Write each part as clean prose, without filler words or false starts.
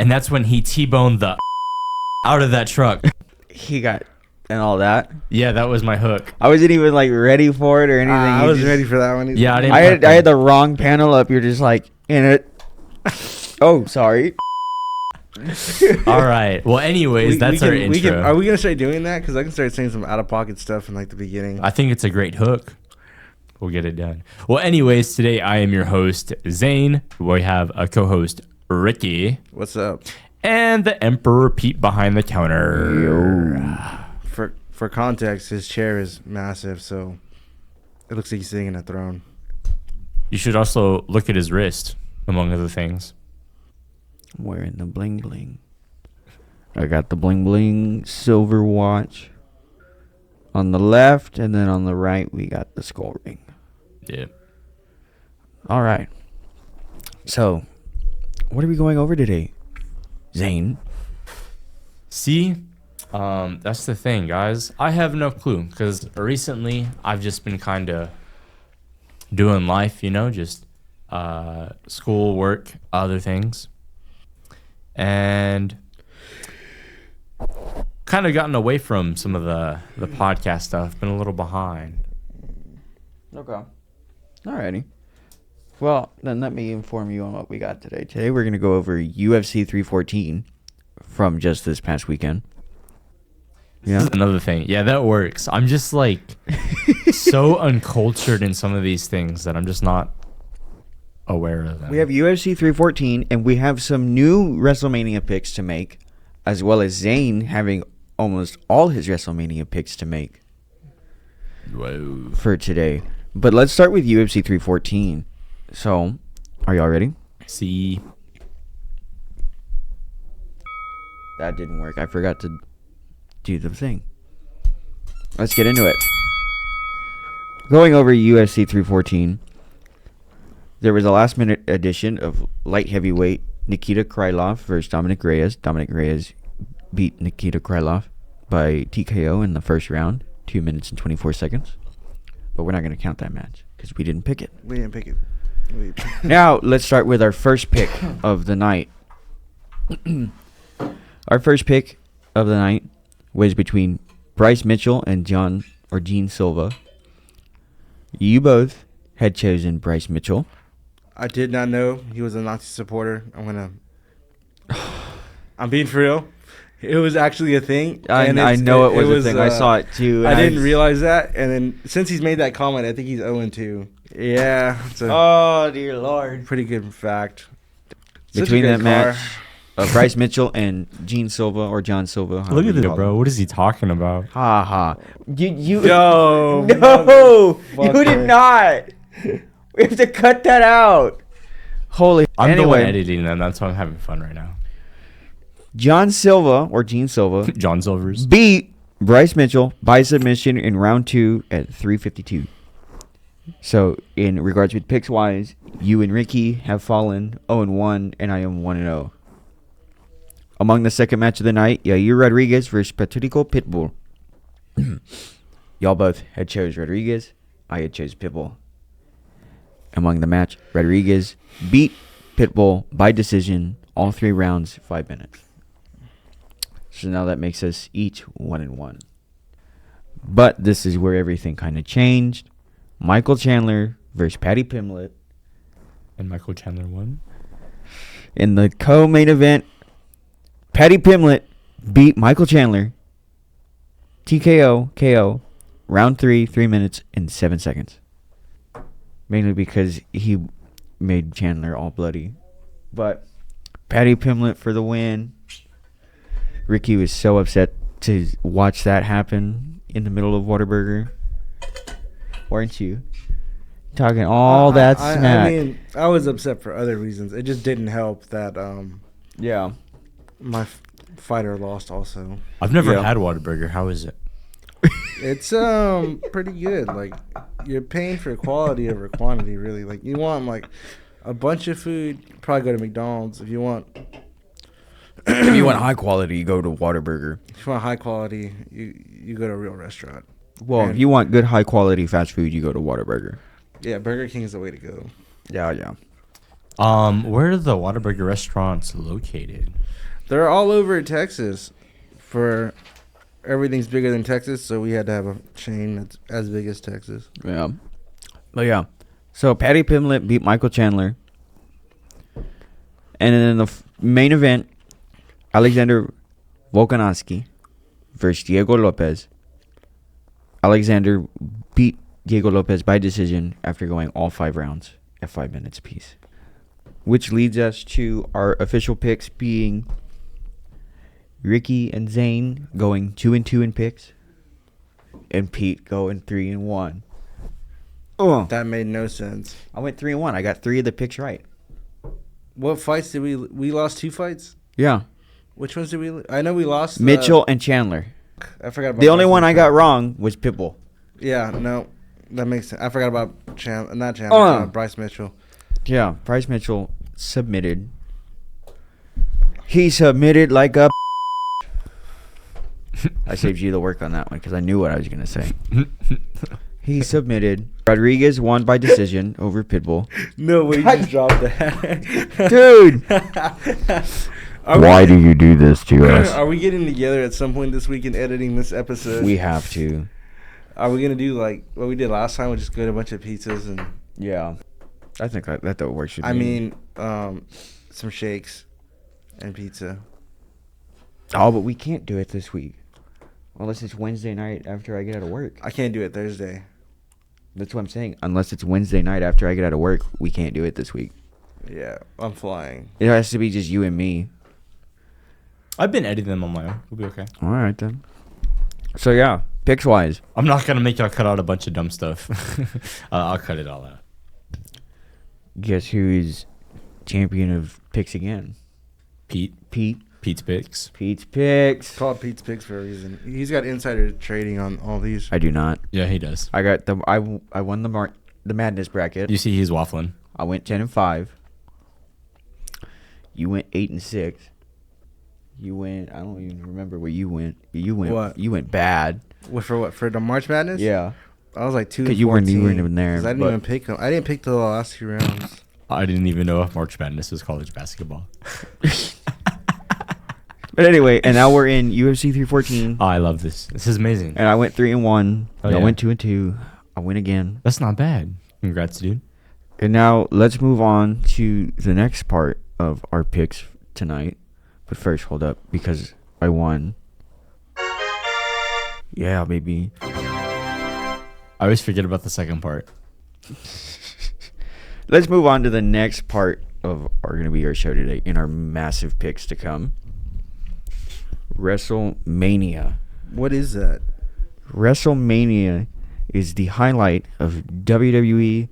And that's when he T-boned the out of that truck. He got and all that. Yeah, that was my hook. I wasn't even like ready for it or anything. I was ready for that one. Yeah, I had the wrong panel up. You're just like in it. Oh, sorry. All right. Well, anyways, that's our intro. Are we gonna start doing that? Because I can start saying some out of pocket stuff in like the beginning. I think it's a great hook. We'll get it done. Well, anyways, today I am your host, Zayn. We have a co-host, Ricky. What's up? And the Emperor Pete behind the counter. For context, his chair is massive, so it looks like he's sitting in a throne. You should also look at his wrist, among other things. I'm wearing the bling bling. I got the bling bling silver watch on the left, and then on the right we got the skull ring. Yeah. All right. So, what are we going over today, Zayn? See, that's the thing, guys. I have no clue because recently I've just been kind of doing life, just school, work, other things. And kind of gotten away from some of the podcast stuff. Been a little behind. Okay. Alrighty. Well, then let me inform you on what we got today. Today we're going to go over UFC 314 from just this past weekend. Yeah. Another thing. Yeah, that works. I'm just like so uncultured in some of these things that I'm just not aware of them. We have UFC 314, and we have some new WrestleMania picks to make, as well as Zayn having almost all his WrestleMania picks to make. Whoa. For today. But let's start with UFC 314. So, are y'all ready? See. That didn't work. I forgot to do the thing. Let's get into it. Going over UFC 314, there was a last-minute edition of light heavyweight Nikita Krylov versus Dominic Reyes. Dominic Reyes beat Nikita Krylov by TKO in the first round, 2 minutes and 24 seconds. But we're not going to count that match because we didn't pick it. We didn't pick it. Now, let's start with our first pick of the night. Our first pick of the night was between Bryce Mitchell and Gene Silva. You both had chosen Bryce Mitchell. I did not know he was a Nazi supporter. I'm being for real. It was actually a thing. I know it was a thing. I saw it too. I didn't realize that. And then since he's made that comment, I think he's 0-2. Yeah. It's oh, dear Lord. Pretty good fact. Between that match of Bryce Mitchell and Gene Silva or John Silva. Look at this, bro. What is he talking about? Ha ha. You no. No. You did not. We have to cut that out. Holy. I'm the one editing them. That's why I'm having fun right now. John Silva or Gene Silva. John Silvers. Beat Bryce Mitchell by submission in round 2 at 3:52. So in regards with picks wise, you and Ricky have fallen 0-1 and I am 1-0. Among the second match of the night, Yair Rodriguez versus Patrico Pitbull. Y'all both had chose Rodriguez. I had chose Pitbull. Among the match, Rodriguez beat Pitbull by decision, all 3 rounds, 5 minutes. So now that makes us each 1-1. But this is where everything kind of changed. Michael Chandler versus Patty Pimblett. And Michael Chandler won. In the co-main event, Patty Pimblett beat Michael Chandler. TKO, KO, round 3, 3 minutes and 7 seconds. Mainly because he made Chandler all bloody. But Patty Pimblett for the win. Ricky was so upset to watch that happen in the middle of Whataburger. Weren't you? Talking all that smack. I mean, I was upset for other reasons. It just didn't help that yeah, my fighter lost also. I've never had Whataburger. How is it? It's pretty good. Like, you're paying for quality over quantity, really. Like, you want like a bunch of food, probably go to McDonald's. If you want high quality, you go to Whataburger. If you want high quality, you go to a real restaurant. Well, if you want good high quality fast food, you go to Whataburger. Yeah, Burger King is the way to go. Yeah. Where are the Whataburger restaurants located? They're all over Texas. For everything's bigger than Texas, so we had to have a chain that's as big as Texas. Yeah. But yeah. So Patty Pimlet beat Michael Chandler. And then in the main event, Alexander Volkanovski versus Diego Lopez. Alexander beat Diego Lopez by decision after going all 5 rounds at 5 minutes apiece. Which leads us to our official picks being Ricky and Zayn going 2-2 in picks. And Pete going 3-1. Oh, That made no sense. I went 3-1. I got 3 of the picks right. What fights did we lost 2 fights? Yeah. Which ones did we? I know we lost Mitchell and Chandler. I forgot about The only Bryce one I Mitchell. got wrong was Pitbull. Yeah, no, that makes sense. I forgot about Chandler, Bryce Mitchell. Yeah, Bryce Mitchell submitted. He submitted like a. I saved you the work on that one because I knew what I was going to say. He submitted. Rodriguez won by decision over Pitbull. No way, you just dropped that, Dude! Why do you do this to us? Are we getting together at some point this week and editing this episode? We have to. Are we gonna do like what we did last time? We just go to a bunch of pizzas and. Yeah. I think that works with I me. mean, some shakes and pizza. Oh, but we can't do it this week. Unless it's Wednesday night after I get out of work. I can't do it Thursday. That's what I'm saying. Unless it's Wednesday night after I get out of work, we can't do it this week. Yeah, I'm flying. It has to be just you and me. I've been editing them on my own. We'll be okay. All right, then. So, yeah, picks wise. I'm not gonna make y'all cut out a bunch of dumb stuff. I'll cut it all out. Guess who is champion of picks again? Pete's picks. Pete's picks. It's called Pete's Picks for a reason. He's got insider trading on all these. I do not. Yeah, he does. I got I won the madness bracket. You see, he's waffling. I went 10-5. You went 8-6. You went. I don't even remember where you went. You went. What? You went bad. For what? For the March Madness? Yeah. I was like 2. Because you weren't even there. 'Cause I didn't but- even pick them. I didn't pick the last 2 rounds. I didn't even know if March Madness was college basketball. But anyway, and now we're in UFC 314. Oh, I love this. This is amazing. And I went 3-1. Oh, I yeah. went 2-2. I win again. That's not bad. Congrats, dude. And now let's move on to the next part of our picks tonight. But first, hold up, because I won. Yeah, baby. I always forget about the second part. Let's move on to the next part of our show today in our massive picks to come. WrestleMania. What is that? WrestleMania is the highlight of WWE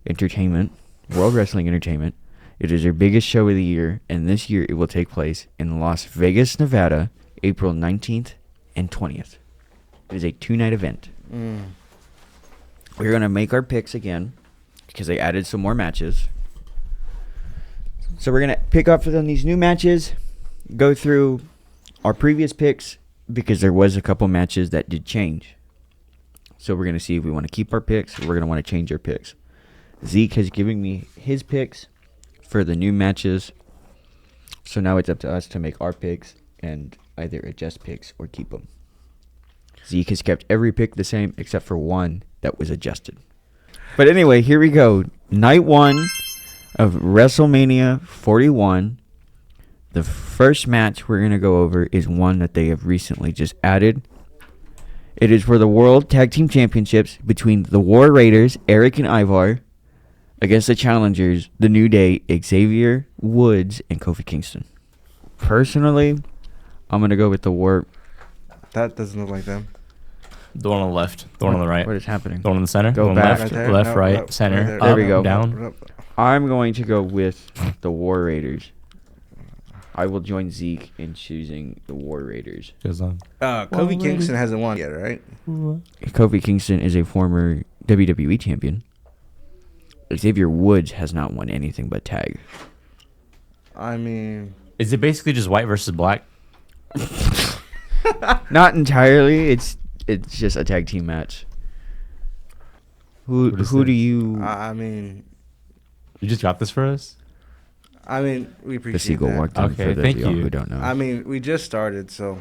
Entertainment, World Wrestling Entertainment. It is their biggest show of the year, and this year it will take place in Las Vegas, Nevada, April 19th and 20th. It is a 2-night event. We're going to make our picks again because they added some more matches. So we're going to pick up on these new matches, go through our previous picks because there was a couple matches that did change. So we're going to see if we want to keep our picks or we're going to want to change our picks. Zeke has given me his picks for the new matches. So now it's up to us to make our picks and either adjust picks or keep them. Zeke has kept every pick the same except for one that was adjusted. But anyway, here we go. Night 1 of WrestleMania 41. The first match we're going to go over is one that they have recently just added. It is for the World Tag Team Championships between the War Raiders, Eric and Ivar, against the challengers, The New Day, Xavier Woods, and Kofi Kingston. Personally, I'm going to go with the War. That doesn't look like them. The one on the left. The one on the right. What is happening? The one in the center. Go the one back. left, Right there. left, No, right, no, center. right there. There Up, we go. Down. I'm going to go with the War Raiders. I will join Zeke in choosing the War Raiders. Goes on. Kofi Kingston hasn't won yet, right? Kofi Kingston is a former WWE champion. Xavier Woods has not won anything but tag. I mean, Is it basically just white versus black? Not entirely. It's just a tag team match. Who What is do this? you? I mean, You just got this for us? I mean, we The appreciate seagull that. walked on Okay, for those thank of y'all you. who don't know. I mean, we just started, so.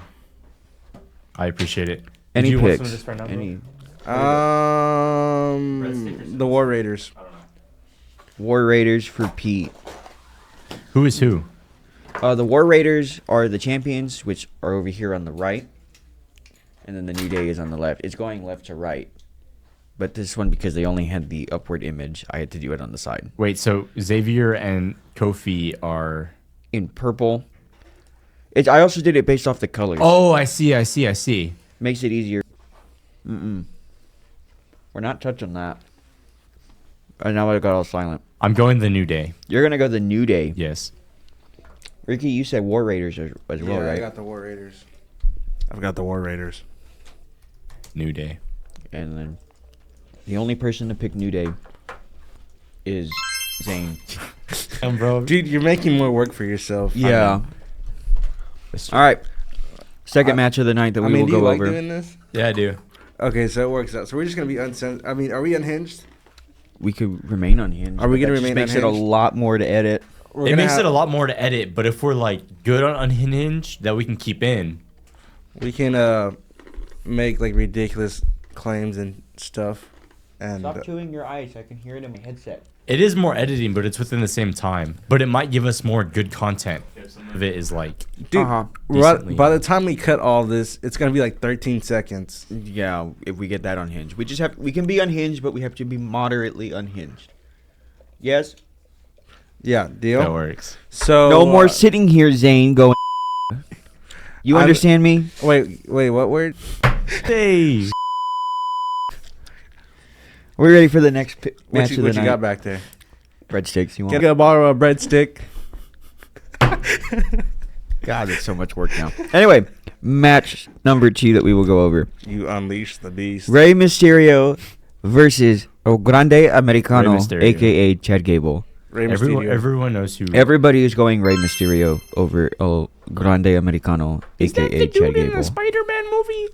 I appreciate it. Any Did you want some of picks? this right now, bro? Any Red stickers? The War Raiders. I don't know. War Raiders for Pete? Who is who? The War Raiders are the champions, which are over here on the right. And then the New Day is on the left. It's going left to right. But this one, because they only had the upward image, I had to do it on the side. Wait, so Xavier and Kofi are... In purple. I also did it based off the colors. Oh, I see. Makes it easier. We're not touching that. And now I got all silent. I'm going the New Day. You're going to go the New Day. Yes. Ricky, you said War Raiders as well, Yeah, right? I got the War Raiders. I've got the War Raiders. New Day. And then the only person to pick New Day is Zayn. Bro. Dude, you're making more work for yourself. Yeah. All right. Second match of the night that we will do you go like over. doing this? Yeah, I do. Okay, so it works out. So we're just gonna be uncensored. I mean, are we unhinged? We could remain unhinged. Are we but gonna that just remain makes it a unhinged? lot more to edit. We're It gonna makes have- it a lot more to edit, but if we're like good on Unhinged, that we can keep in. We can make like ridiculous claims and stuff, and chewing your ice. I can hear it in my headset. It is more editing, but it's within the same time. But it might give us more good content if some of it is like... dude, Decently. by the time we cut all this, it's gonna be like 13 seconds. Yeah, if we get that unhinged. We can be unhinged, but we have to be moderately unhinged. Yes? Yeah, deal. That works. So No more sitting here, Zane, going... You I'm- understand me? Wait, what word? Hey! We're ready for the next What match you, of the what you night. got back there? Breadsticks, you want? Get a borrow a breadstick. God, it's so much work now. Anyway, match number 2 that we will go over. You unleash the beast. Rey Mysterio versus El Grande Americano, Rey Mysterio. a.k.a. Chad Gable. Rey Mysterio. Everyone knows who... Everybody is going Rey Mysterio over El Grande Americano, a.k.a. Chad Gable. Spider-Man movie?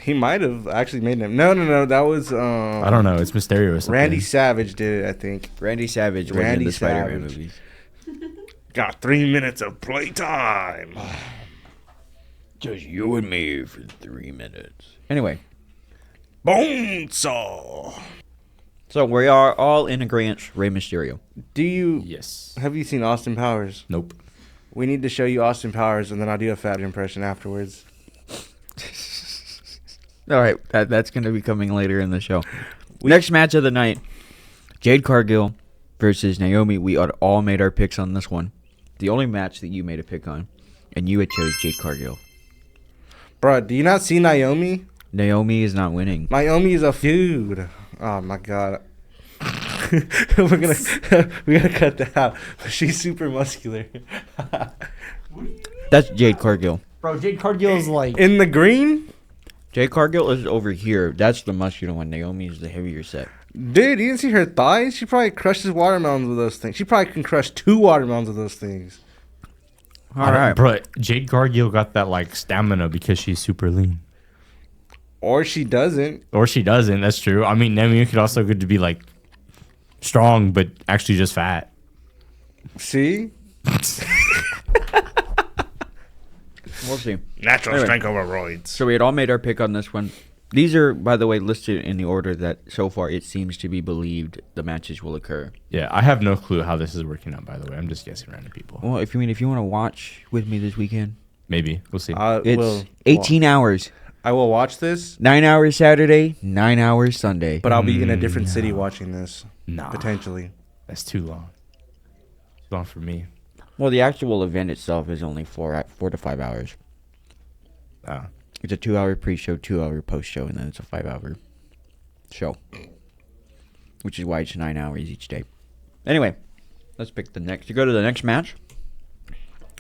He might have actually made him. No. That was I don't know. It's Mysterio or something. Randy Savage did it, I think. Randy Savage was in Randy the Spider-Man Savage. movies. Got 3 minutes of playtime. Just you and me for 3 minutes. Anyway, Bonesaw. so we are all in agreement. Rey Mysterio. Yes. Have you seen Austin Powers? Nope. We need to show you Austin Powers, and then I'll do a Fab impression afterwards. All right, that's going to be coming later in the show. Next match of the night, Jade Cargill versus Naomi. We had all made our picks on this one. The only match that you made a pick on, and you had chose Jade Cargill. Bro, do you not see Naomi? Naomi is not winning. Naomi is a dude. Oh my god. we gotta cut that out. She's super muscular. That's Jade Cargill. Bro, Jade Cargill's like... In the green? Jade Cargill is over here. That's the muscular one. Naomi is the heavier set. Dude, you didn't see her thighs? She probably crushes watermelons with those things. She probably can crush 2 watermelons with those things. All right. Bro, Jade Cargill got that like stamina because she's super lean. Or she doesn't. Or she doesn't. That's true. I mean, Naomi could also good to be like strong, but actually just fat. See? We'll see. Natural Anyway. strength over roids. So we had all made our pick on this one. These are, by the way, listed in the order that so far it seems to be believed the matches will occur. Yeah, I have no clue how this is working out, by the way. I'm just guessing random people. Well, if you want to watch with me this weekend, Maybe. We'll see. it's 18 hours. I will watch this, 9 hours Saturday, 9 hours Sunday. but I'll be in a different city watching this. Nah. Potentially. That's too long. Too long for me. Well, the actual event itself is only 4 to 5 hours. It's a 2-hour pre-show, 2-hour post-show, and then it's a 5-hour show. Which is why it's 9 hours each day. Anyway, let's pick the next. To go to the next match.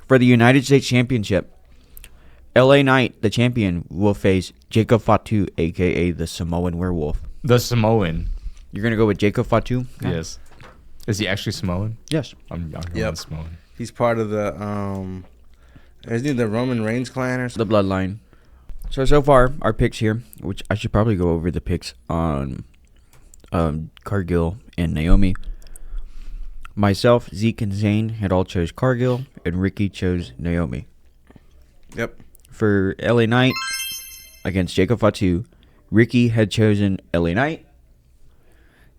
For the United States Championship, LA Knight, the champion, will face Jacob Fatu, a.k.a. the Samoan Werewolf. The Samoan. You're going to go with Jacob Fatu? Yes. Is he actually Samoan? Yes. I'm going Yep. Samoan. He's part of the, isn't he the Roman Reigns clan or something? The Bloodline. So far, our picks here, which I should probably go over the picks on Cargill and Naomi. Myself, Zeke, and Zayn had all chose Cargill, and Ricky chose Naomi. Yep. For LA Knight against Jacob Fatu, Ricky had chosen LA Knight.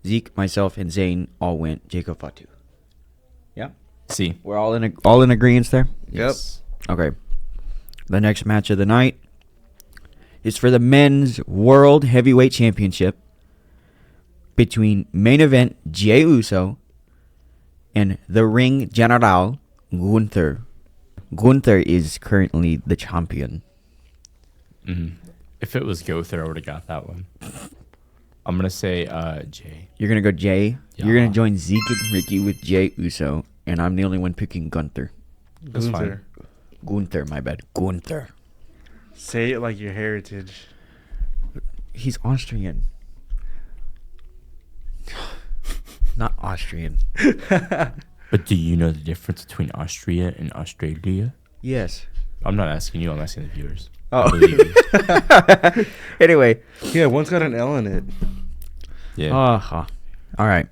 Zeke, myself, and Zayn all went Jacob Fatu. Yeah, See. we're all in agreement there. Yes. Okay. The next match of the night is for the men's World Heavyweight Championship between main event Jey Uso and the Ring General Gunther. Gunther is currently the champion. If it was Gother, I would have got that one. I'm gonna say Jay. You're gonna go Jay. Yeah. You're gonna join Zeke and Ricky with Jey Uso, and I'm the only one picking Gunther. That's fine. Gunther, my bad. Gunther. Say it like your heritage. He's Austrian. Not Austrian. But do you know the difference between Austria and Australia? Yes. I'm not asking you. I'm asking the viewers. Oh. I believe you. Anyway. Yeah, one's got an L in it. Yeah. All right.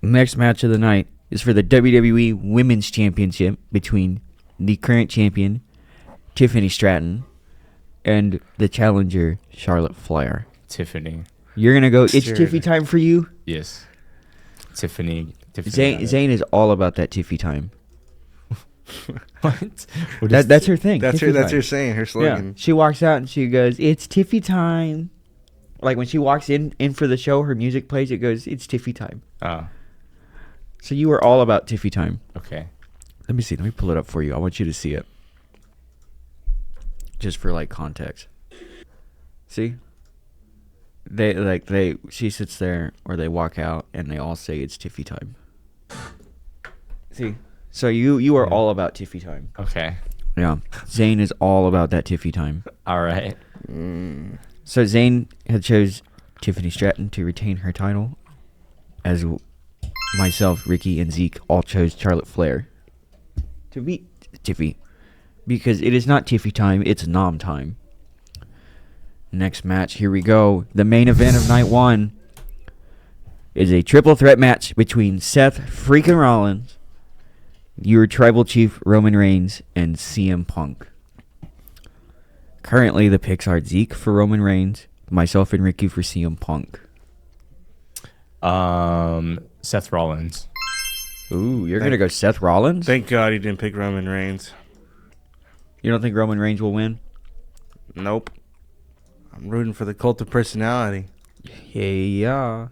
Next match of the night is for the WWE Women's Championship between the current champion, Tiffany Stratton, and the challenger, Charlotte Flair. Tiffany. You're going to go, it's Sure. Tiffy time for you? Yes. Tiffany. Tiffany. Zayn is all about that Tiffy time. What? What is That's her thing. That's Tiffy her. That's time. her saying. Her Yeah. slogan. She walks out and she goes, it's Tiffy time. Like when she walks in for the show, her music plays, it goes, it's Tiffy time. Oh, So you were all about Tiffy time. okay. Let me see. Let me pull it up for you. I want you to see it. Just for like context. See? She sits there or they walk out and they all say it's Tiffy time. See? So you are all about Tiffy time. Okay. Yeah. Zayn is all about that Tiffy time. All right. So Zayn had chose Tiffany Stratton to retain her title, as myself, Ricky, and Zeke all chose Charlotte Flair to beat Tiffy, because it is not Tiffy time, it's Nom time. Next match, here we go. The main event of night one is a triple threat match between Seth freaking Rollins, your tribal chief Roman Reigns, and CM Punk. Currently, the picks are Zeke for Roman Reigns, myself and Ricky for CM Punk. Seth Rollins. Ooh, you're going to go Seth Rollins? Thank God he didn't pick Roman Reigns. You don't think Roman Reigns will win? Nope. I'm rooting for the cult of personality. Hey, yeah.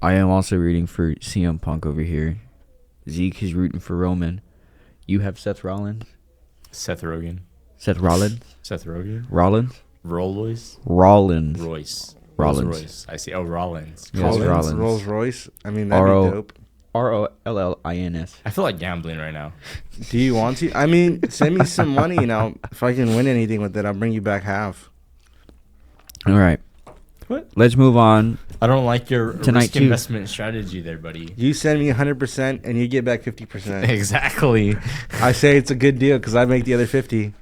I am also rooting for CM Punk over here. Zeke is rooting for Roman. You have Seth Rollins? Seth Rogen. Seth Rollins? Seth Rogen. Rollins? Rollins. Rollins. Royce. Rollins. Rolls-Royce. I see. Oh, Rollins. Yes, Collins, Rollins. Rolls Royce. I mean, that'd R-O- be dope. Rollins. I feel like gambling right now. Do you want to? I mean, send me some money, and if I can win anything with it, I'll bring you back half. All right. What? Let's move on. I don't like your Tonight risk too. investment strategy there, buddy. You send me 100%, and you get back 50%. Exactly. I say it's a good deal because I make the other 50.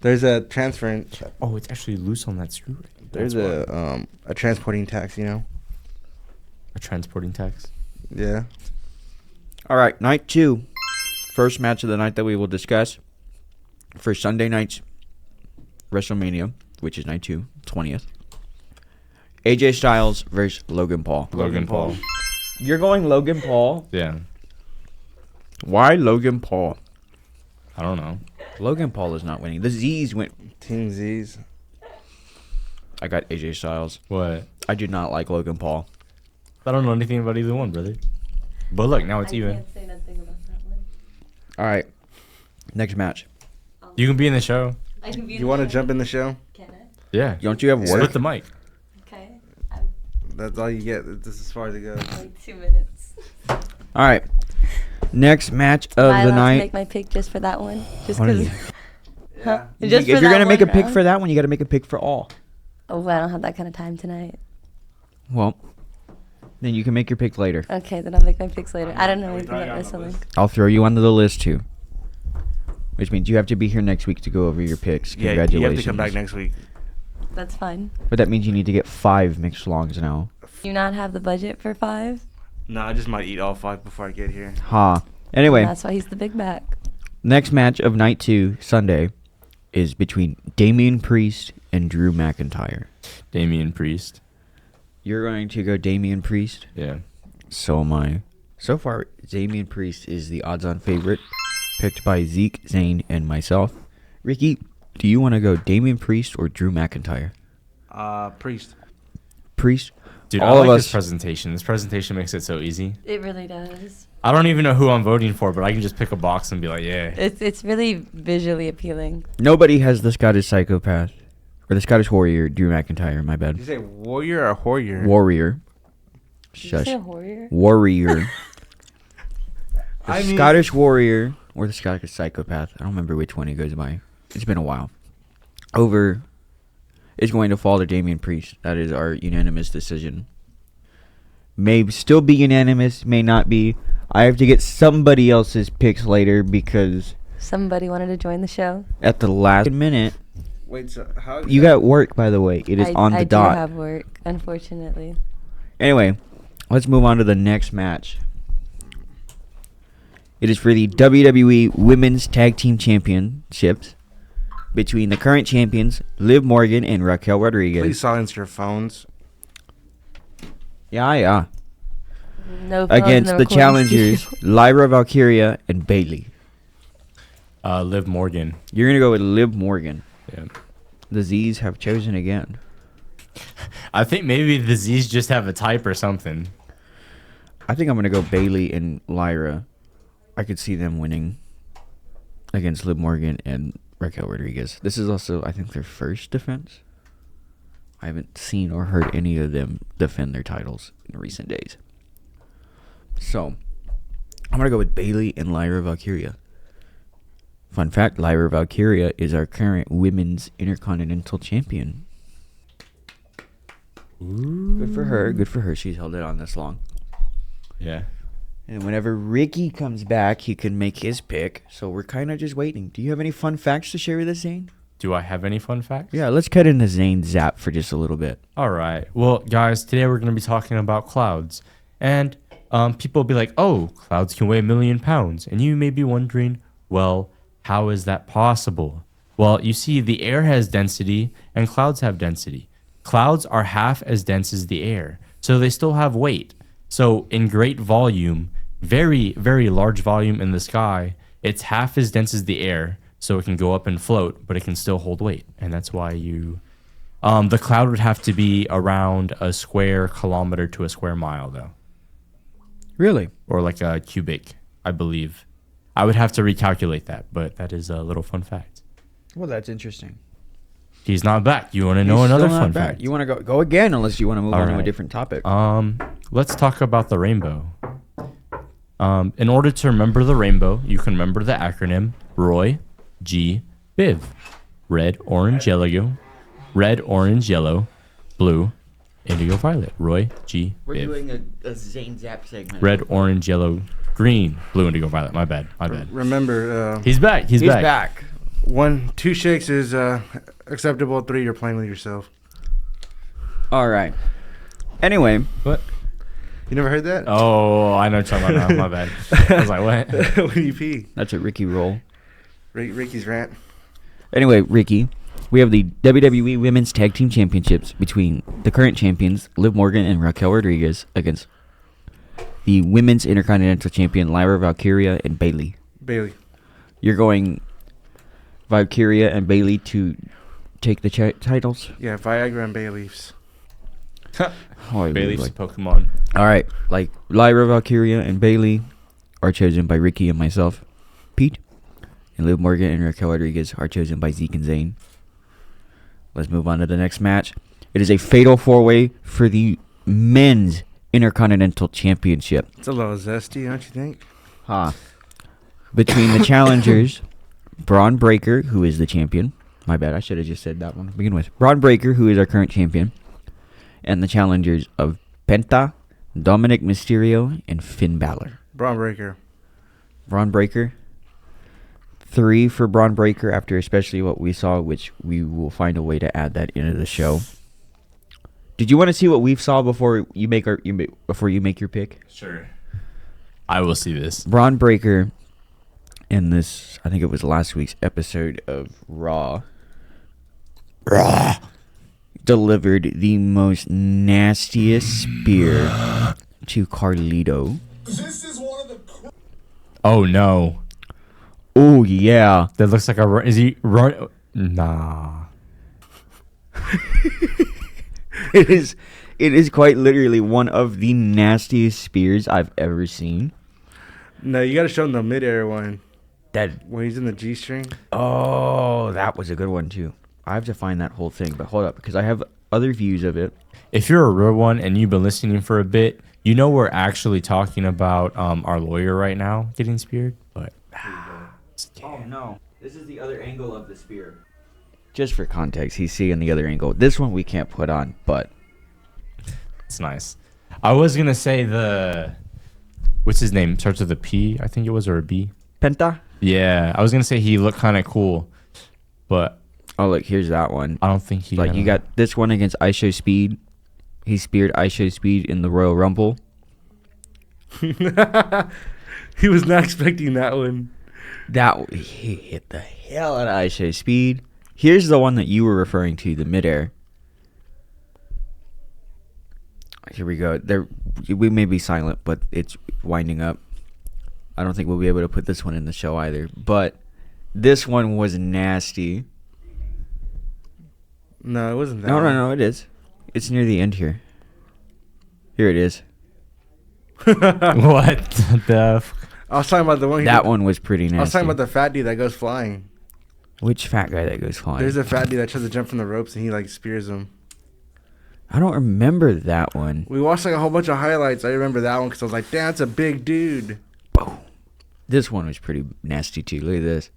There's a transfer. Oh, it's actually loose on that screw. There's That's why. a transporting tax, you know. A transporting tax. Yeah. All right, night two. First match of the night that we will discuss for Sunday night's WrestleMania, which is night 2, 20th. AJ Styles versus Logan Paul. Logan Paul. You're going Logan Paul? Yeah. Why Logan Paul? I don't know. Logan Paul is not winning. The Z's went. Team Z's. I got AJ Styles. What? I do not like Logan Paul. I don't know anything about either one, brother. But look, now it's even. Can't say nothing about that one. All right. Next match. You can be in the show. I can be. You want to jump in the show? Can I? Yeah. Don't you have work? Split the mic. Okay. I'm That's all you get. This is as far as it goes. like 2 minutes. All right. Next match Am of I the allowed night. to make my pick just for that one? Just What are because. you- Huh? If Just you're for that gonna make a one pick round? for that one, you got to make a pick for all. Oh, I don't have that kind of time tonight. Well, then you can make your pick later. Okay, then I'll make my picks later. I don't know anything about wrestling. I'll throw you onto the list too. Which means you have to be here next week to go over your picks. Yeah, Congratulations. you have to come back next week. That's fine. But that means you need to get 5 mixed longs now. You not have the budget for 5? No, I just might eat all 5 before I get here. Ha. Anyway, That's why he's the Big Mac. next match of night 2, Sunday, is between Damian Priest and Drew McIntyre. Damian Priest. You're going to go Damian Priest? Yeah. So am I. So far, Damian Priest is the odds-on favorite, picked by Zeke, Zayn, and myself. Ricky, do you want to go Damian Priest or Drew McIntyre? Priest. Priest? Dude, All I of like us- this presentation. This presentation makes it so easy. It really does. I don't even know who I'm voting for, but I can just pick a box and be like, yeah. It's really visually appealing. Nobody has the Scottish Psychopath. Or the Scottish Warrior, Drew McIntyre, my Did you bad. say warrior or warrior? Warrior. Did you Shush. say warrior? Warrior. The I mean- Scottish Warrior or the Scottish Psychopath. I don't remember which one he goes by. It's been a while. Over is going to fall to Damian Priest. That is our unanimous decision. May still be unanimous, may not be. I have to get somebody else's picks later because Somebody wanted to join the show. at the last minute, Wait, so how? you got work, by the way. It is on the I dot. do have work, unfortunately. Anyway, let's move on to the next match. It is for the WWE Women's Tag Team Championships between the current champions, Liv Morgan and Raquel Please Rodriguez. silence your phones. Yeah. No phones in Against the recording challengers, studio. Lyra Valkyria and Bailey. Liv Morgan. You're going to go with Liv Morgan. Yeah. The Z's have chosen again. I think maybe the Z's just have a type or something. I think I'm going to go Bailey and Lyra. I could see them winning against Liv Morgan and Raquel Rodriguez. This is also, I think, their first defense. I haven't seen or heard any of them defend their titles in recent days. So, I'm going to go with Bailey and Lyra Valkyria. Fun fact, Lyra Valkyria is our current Women's Intercontinental Champion. Good for her. Good for her. She's held it on this long. Yeah. And whenever Ricky comes back, he can make his pick. So we're kind of just waiting. Do you have any fun facts to share with us, Zane? Do I have any fun facts? Yeah, let's cut into Zane's zap for just a little bit. All right. Well, guys, today we're going to be talking about clouds. And people will be like, oh, clouds can weigh 1 million pounds. And you may be wondering, well, how is that possible? Well, you see, the air has density and clouds have density. Clouds are half as dense as the air, so they still have weight. So in great volume, very, very large volume in the sky, it's half as dense as the air, so it can go up and float, but it can still hold weight. And that's why the cloud would have to be around a square kilometer to a square mile, though. Really? Or like a cubic, I believe. I would have to recalculate that, but that is a little fun fact. Well, that's interesting. He's not back. You want to know another fun fact? You want to go again unless you want to move All on to a right. different topic. Let's talk about the rainbow. In order to remember the rainbow, you can remember the acronym ROY, G, BIV. Red, orange, yellow, blue, indigo, violet. ROY, G, BIV. a Zane zap segment. Red, orange, yellow, green, blue, indigo, violet. My bad. Remember, He's back. He's back. 2 shakes is acceptable. 3, you're playing with yourself. All right. Anyway, What? You never heard that? Oh, I know what you're talking about now. My bad. I was like, what? When you pee. that's a Ricky roll. Ricky's rant. Anyway, Ricky, we have the WWE Women's Tag Team Championships between the current champions, Liv Morgan and Raquel Rodriguez, against the Women's Intercontinental Champion, Lyra Valkyria and Bailey. Bailey. You're going Valkyria and Bailey to take the titles? Yeah, Viagra and bay leaves. Oh, I Bailey's like- Pokemon. All right, like Lyra Valkyria and Bailey are chosen by Ricky and myself, Pete, and Liv Morgan and Raquel Rodriguez are chosen by Zeke and Zayn. Let's move on to the next match. It is a fatal 4-way for the Men's Intercontinental Championship. It's a little zesty, don't you think? Between the challengers, Braun Breaker, who is the champion. My bad, I should have just said that one to begin with. Braun Breaker, who is our current champion. And the challengers of Penta, Dominic Mysterio, and Finn Balor. Braun Breaker. Braun Breaker. 3 for Braun Breaker after especially what we saw, which we will find a way to add that into the show. Did you want to see what we've saw before you make your pick? Sure. I will see this. Braun Breaker in this, I think it was last week's episode of Raw, delivered the most nastiest spear to Carlito. This is one of the. Oh no. Oh yeah. That looks like a. Is he run? Nah. It is quite literally one of the nastiest spears I've ever seen. No, you gotta show him the midair one That when he's in the G string. Oh, that was a good one too. I have to find that whole thing, but hold up, because I have other views of it. If you're a real one and you've been listening for a bit, you know we're actually talking about our lawyer right now getting speared. But oh no, this is the other angle of the spear. Just for context, he's seeing the other angle. This one we can't put on, but it's nice. I was gonna say what's his name? Starts with a P, I think it was, or a B. Penta. Yeah, I was gonna say he looked kind of cool, but Oh look, here's that one. I don't think he. Like you got this one against I Show Speed. He speared I Show Speed in the Royal Rumble. He was not expecting that one. He hit the hell out of I Show Speed. Here's the one that you were referring to, the midair. Here we go. We may be silent, but it's winding up. I don't think we'll be able to put this one in the show either. But this one was nasty. No, it wasn't that. No, it is. It's near the end here. Here it is. What the? I was talking about the one. That one was pretty nasty. I was talking about the fat dude that goes flying. Which fat guy that goes flying? There's a fat dude that tries to jump from the ropes and he like spears him. I don't remember that one. We watched like a whole bunch of highlights. I remember that one because I was like, damn, that's a big dude. Boom. This one was pretty nasty too. Look at this.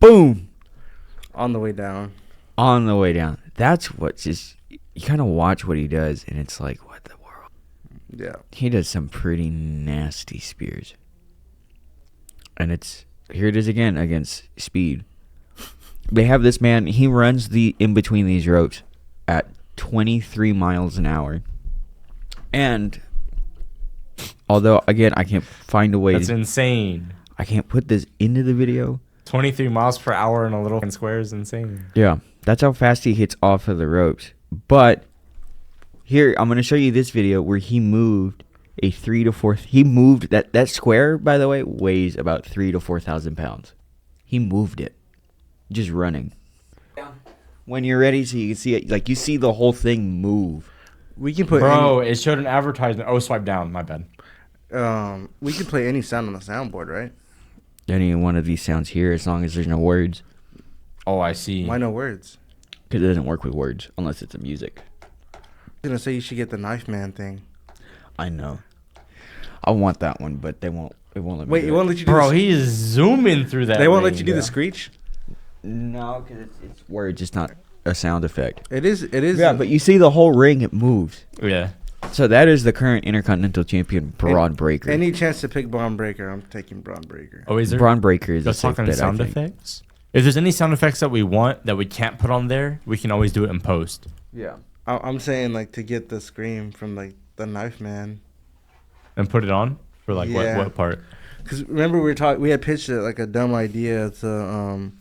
Boom. On the way down. On the way down. That's what just, you kind of watch what he does and it's like, what the world? Yeah. He does some pretty nasty spears. And here it is again against Speed. They have this man, he runs in between these ropes at 23 miles an hour. And although, again, I can't find a way. That's insane. I can't put this into the video. 23 miles per hour in a little square is insane. Yeah, that's how fast he hits off of the ropes. But here, I'm going to show you this video where he moved a 3 to 4. He moved that square, by the way, weighs about 3 to 4,000 pounds. He moved it, just running. When you're ready, so you can see it, like you see the whole thing move. We can put it showed an advertisement. Oh, swipe down. My bad. we can play any sound on the soundboard, right? Any one of these sounds here, as long as there's no words, Oh, I see. Why no words? because it doesn't work with words unless it's a music. I was gonna say you should get the Knife Man thing. I know. I want that one, but they won't. It won't let me. Wait, do it won't let you do Bro, the he is zooming through that. They won't let ring. you do yeah. the screech? No, because it's words. It's not a sound effect. It is. Yeah, but you see the whole ring, it moves. Yeah. So that is the current Intercontinental Champion, Braun Breaker. Any chance to pick Braun Breaker, I'm taking Braun Breaker. Oh, is there? Braun Breaker is a Let's safe talk on bet, I sound think. effects. If there's any sound effects that we want that we can't put on there, we can always do it in post. Yeah. I'm saying like to get the scream from like the Knife Man. And put it on for like Yeah. what part? Because remember we had pitched it like a dumb idea to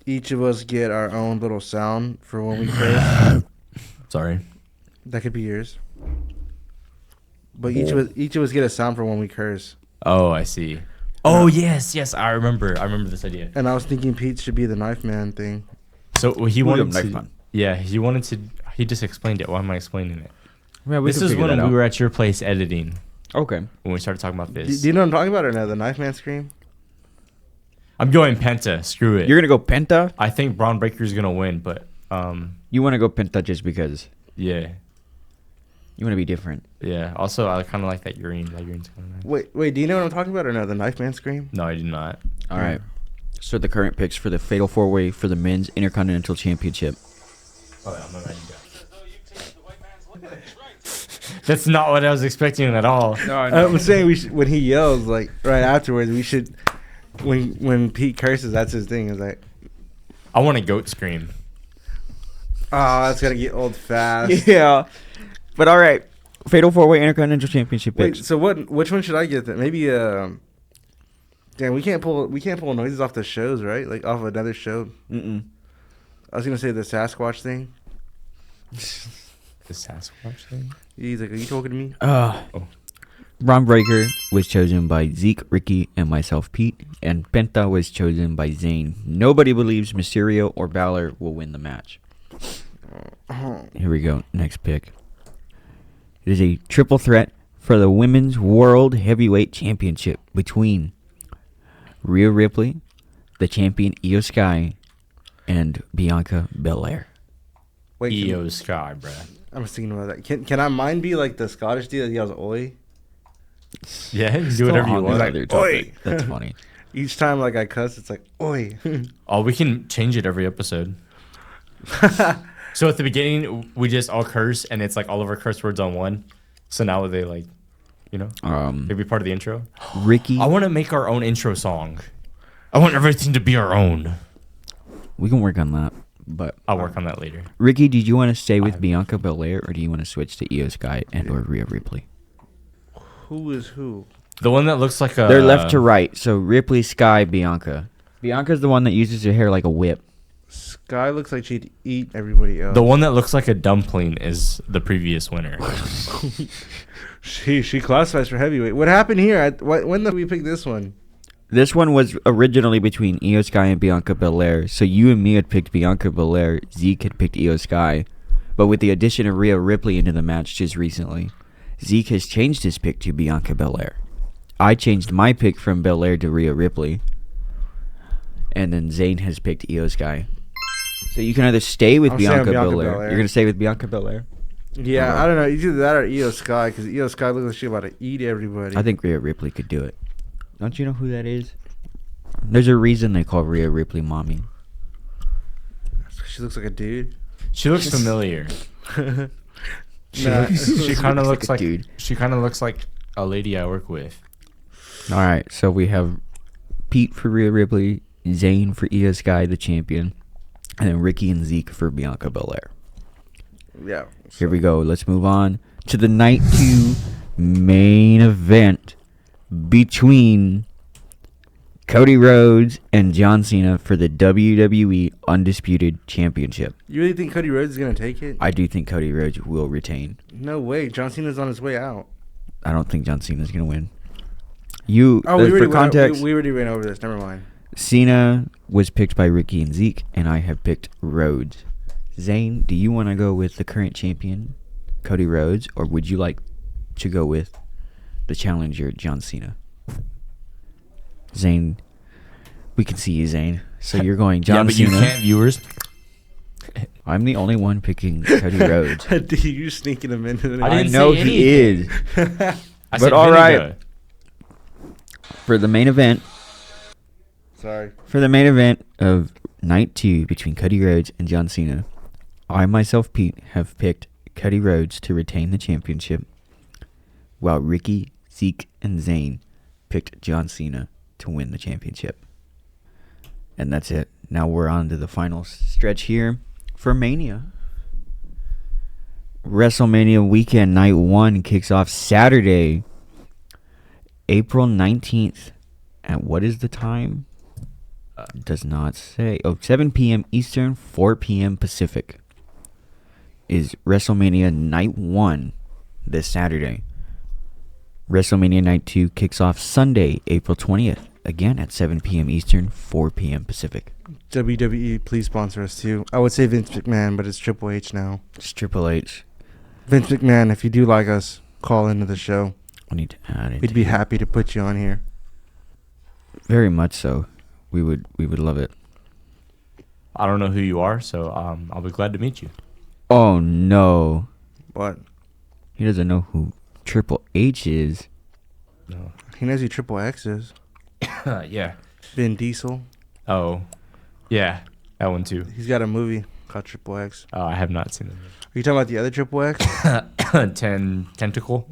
each of us get our own little sound for when we curse. Sorry. That could be yours. But each of us get a sound for when we curse. Oh, I see. Oh yes, I remember this idea. And I was thinking Pete should be the Knife Man thing. So he wanted Knife to. Man. Yeah, he just explained it. Why am I explaining it? Yeah, This is when we were at your place editing Okay. when we started talking about Do, this. do you know what I'm talking about or no? The Knife Man scream? I'm going Penta. Screw it. You're gonna go Penta. I think Braun Breaker's gonna win, but You want to go Penta just because yeah. you want to be different. Yeah. Also, I kind of like that green. That green's kind of nice. Wait, do you know what I'm talking about or no? The Knife Man scream? No, I do not. All right. So the current picks for the Fatal 4-Way for the Men's Intercontinental Championship. Oh, yeah, I'm ready to go. That's not what I was expecting at all. I'm saying we should, when he yells like right afterwards, we should when Pete curses, that's his thing. Is like I want a goat scream. Oh, that's gonna get old fast. Yeah. But all right. Fatal 4-Way Intercontinental Championship Wait, picks. so what? Which one should I get then? Maybe damn, we can't pull noises off the shows, right? Like off another show. Mm-mm. I was gonna say the Sasquatch thing. The Sasquatch thing. He's like, "Are you talking to me?" Braun Breaker was chosen by Zeke, Ricky, and myself, Pete. And Penta was chosen by Zayn. Nobody believes Mysterio or Balor will win the match. Here we go. Next pick. It is a triple threat for the Women's World Heavyweight Championship between Rhea Ripley, the champion Io Sky, and Bianca Belair. Wait, EO Sky, bruh. I'm just thinking about that. Can I mine be like the Scottish dude that yells "Oi"? Yeah, you do Still whatever you on want. the other topic. That's funny. Each time like I cuss, it's like "Oi." Oh, we can change it every episode. So at the beginning, we just all curse, and it's like all of our curse words on one. So now they like, you know, they be part of the intro. Ricky. I want to make our own intro song. I want everything to be our own. We can work on that. But I'll work on that later. Ricky, did you want to stay with Bianca Belair, or do you want to switch to Io Sky and or Rhea Ripley? Who is who? The one that looks like a... They're left to right, so Ripley, Sky, Bianca. Bianca's the one that uses her hair like a whip. Sky looks like she'd eat everybody else. The one that looks like a dumpling is the previous winner. She classifies for heavyweight. What happened here? When did we pick this one? This one was originally between Io Sky and Bianca Belair, so you and me had picked Bianca Belair, Zeke had picked Io Sky, but with the addition of Rhea Ripley into the match just recently, Zeke has changed his pick to Bianca Belair. I changed my pick from Belair to Rhea Ripley, and then Zayn has picked Io Sky. So you can either stay with Bianca Belair. You're going to stay with Bianca Belair? Yeah, I don't know. Either that or Io Sky, because Io Sky looks like she's about to eat everybody. I think Rhea Ripley could do it. Don't you know who that is? There's a reason they call Rhea Ripley mommy. She looks like a dude. She looks familiar. Nah. She kind of looks a like dude. She kind of looks like a lady I work with. All right, so we have Pete for Rhea Ripley, Zayn for Io Sky, the champion, and then Ricky and Zeke for Bianca Belair. Yeah. Here we go. Let's move on to the Night 2 main event between Cody Rhodes and John Cena for the WWE Undisputed Championship. You really think Cody Rhodes is going to take it? I do think Cody Rhodes will retain. No way. John Cena's on his way out. I don't think John Cena's going to win. You, Oh, for context, we already went over this. Never mind. Cena was picked by Ricky and Zeke, and I have picked Rhodes. Zayn, do you want to go with the current champion, Cody Rhodes, or would you like to go with the challenger, John Cena? Zayn, we can see you, Zayn. So you're going John Cena. Yeah, but you can't, viewers. I'm the only one picking Cody Rhodes. Dude, you sneaking him into the... I I didn't know say he is. I But said all right. vinegar. For the main event, Sorry. of Night 2 between Cody Rhodes and John Cena, I myself, Pete, have picked Cody Rhodes to retain the championship, while Ricky, Zeke, and Zayn picked John Cena to win the championship. And that's it. Now we're on to the final stretch here for Mania. WrestleMania weekend night 1 kicks off Saturday, April 19th. At what is the time? Does not say. 7 p.m. Eastern, 4 p.m. Pacific is WrestleMania night 1 this Saturday. WrestleMania night 2 kicks off Sunday, April 20th. Again at 7 p.m. Eastern, 4 p.m. Pacific. WWE, please sponsor us too. I would say Vince McMahon, but it's Triple H now. It's Triple H. Vince McMahon, if you do like us, call into the show. I need to add it. We'd be happy to put you on here. Very much so. We would love it. I don't know who you are, so I'll be glad to meet you. Oh no. What? He doesn't know who Triple H is. No. He knows who Triple X is. Yeah. Vin Diesel. Oh, yeah, that one too. He's got a movie called Triple X. Oh, I have not seen Are you talking about the other Triple X? it. 10 Tentacle.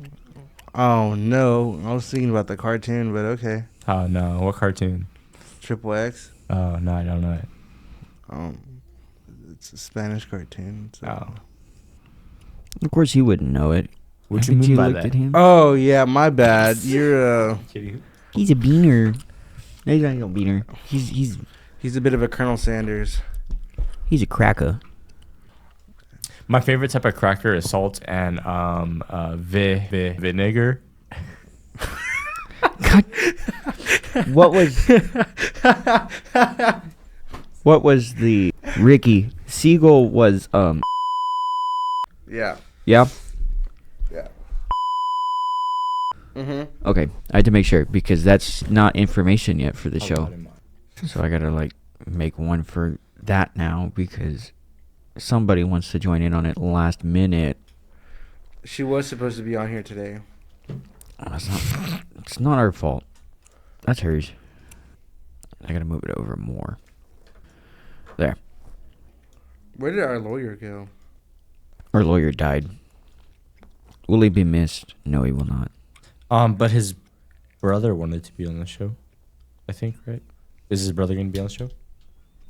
Oh no, I was thinking about the cartoon, but okay. Oh no, what cartoon? Triple X. Oh no, I don't know it. It's a Spanish cartoon. So. Oh. Of course, he wouldn't know it. What you Haven't mean by looked that? at him? Oh yeah, my bad. You're He's a beaner. No, he's not no beaner. he's a bit of a Colonel Sanders. He's a cracker. My favorite type of cracker is salt and vinegar. God. What was the Ricky Siegel was Yeah. yeah. Yeah. Mm-hmm. Okay, I had to make sure because that's not information yet for the show. So I gotta like make one for that now because somebody wants to join in on it last minute. She was supposed to be on here today. Oh, it's not our fault. That's hers. I gotta move it over more. There. Where did our lawyer go? Our lawyer died. Will he be missed? No, he will not. But his brother wanted to be on the show. I think, right? Is his brother gonna be on the show?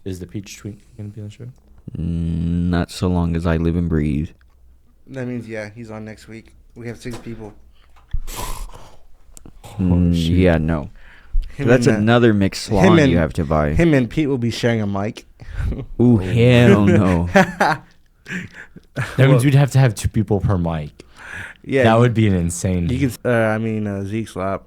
Is the Peach Twink gonna be on the show? Not so long as I live and breathe. That means yeah, he's on next week. We have 6 people. Yeah, no. Him That's and, another mixed him salon and- you have to buy. Him and Pete will be sharing a mic. Ooh, hell no. That means we'd have to have 2 people per mic. Yeah, That would be an insane. You could. Zeke slap.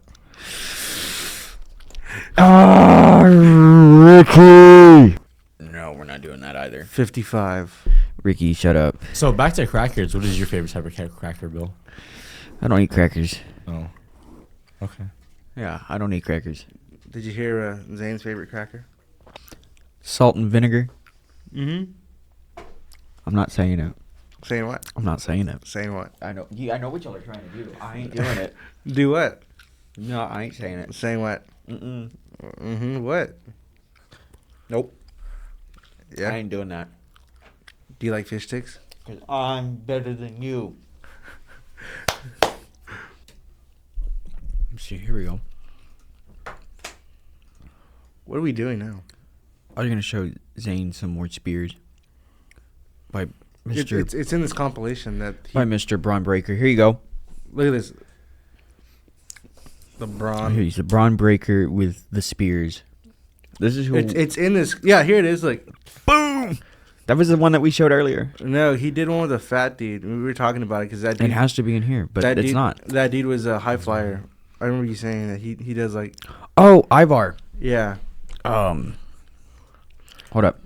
Ricky! No, we're not doing that either. 55. Ricky, shut up. So back to crackers. What is your favorite type of cracker, Bill? I don't eat crackers. Oh, okay. Yeah, I don't eat crackers. Did you hear Zayn's favorite cracker? Salt and vinegar? Mm-hmm. I'm not saying it. Saying what? I'm not saying it. Saying what? I know. I know what y'all are trying to do. I ain't doing it. Do what? No, I ain't saying it. Saying what? Mm-mm. Mm-hmm. What? Nope. Yeah. I ain't doing that. Do you like fish sticks? Because I'm better than you. Let's see, here we go. What are we doing now? I'm going to show Zayn some more spears. By Mr. It's in this compilation that by Mr. Braun Breaker. Here you go. look at this. The Braun. He's the Braun Breaker with the spears. This is who. It's in this. Yeah, here it is. Like, Boom! That was the one that we showed earlier. no, he did one with a fat dude. We were talking about it because that dude. It has to be in here, but that it's dude, not. That dude was a high flyer. I remember you saying that he does like. Oh, Ivar. Yeah. Hold up.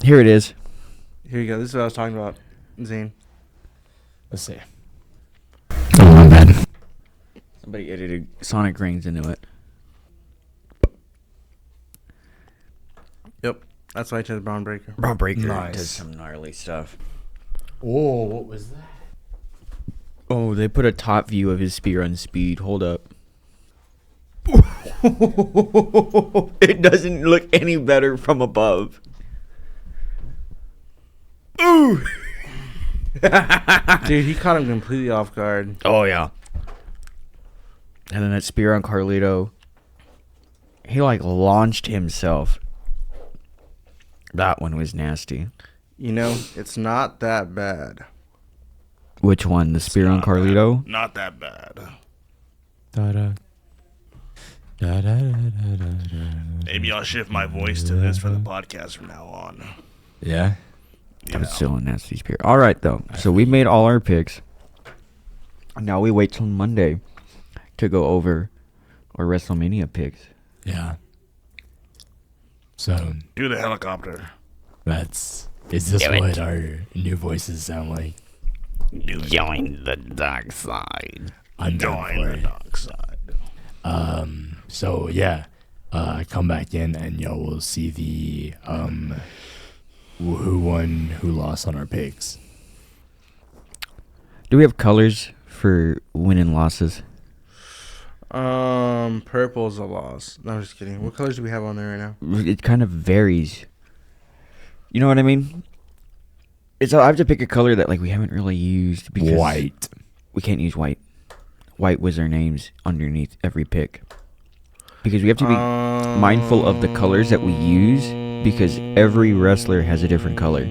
Here it is. Here you go. This is what I was talking about, Zayn. Let's see. Oh, my bad. Somebody edited Sonic Rings into it. Yep. That's why I chose Braun Breaker. Braun Breaker Nice. does some gnarly stuff. Oh, what was that? Oh, they put a top view of his spear on speed. Hold up. It doesn't look any better from above. Ooh. Dude, he caught him completely off guard. Oh, yeah. And then that spear on Carlito. He, like, launched himself. That one was nasty. You know, it's not that bad. Which one? The spear on Carlito? Not that bad. Da-da. Da-da-da-da-da-da. Maybe I'll shift my voice to this for the podcast from now on. Yeah. That was still a nasty spear. All right, though. So we made all our picks. Now we wait till Monday to go over our WrestleMania picks. Yeah. So Do the helicopter. is this what our new voices sound like? Join the dark side. I'm down for it. dark side. So yeah, come back in and y'all will see the who won, who lost on our picks. Do we have colors for win and losses? Purple's a loss. No, I'm just kidding. What colors do we have on there right now? It kind of varies. You know what I mean? I have to pick a color that like we haven't really used because White. we can't use white. White was our names underneath every pick. because we have to be mindful of the colors that we use, because every wrestler has a different color.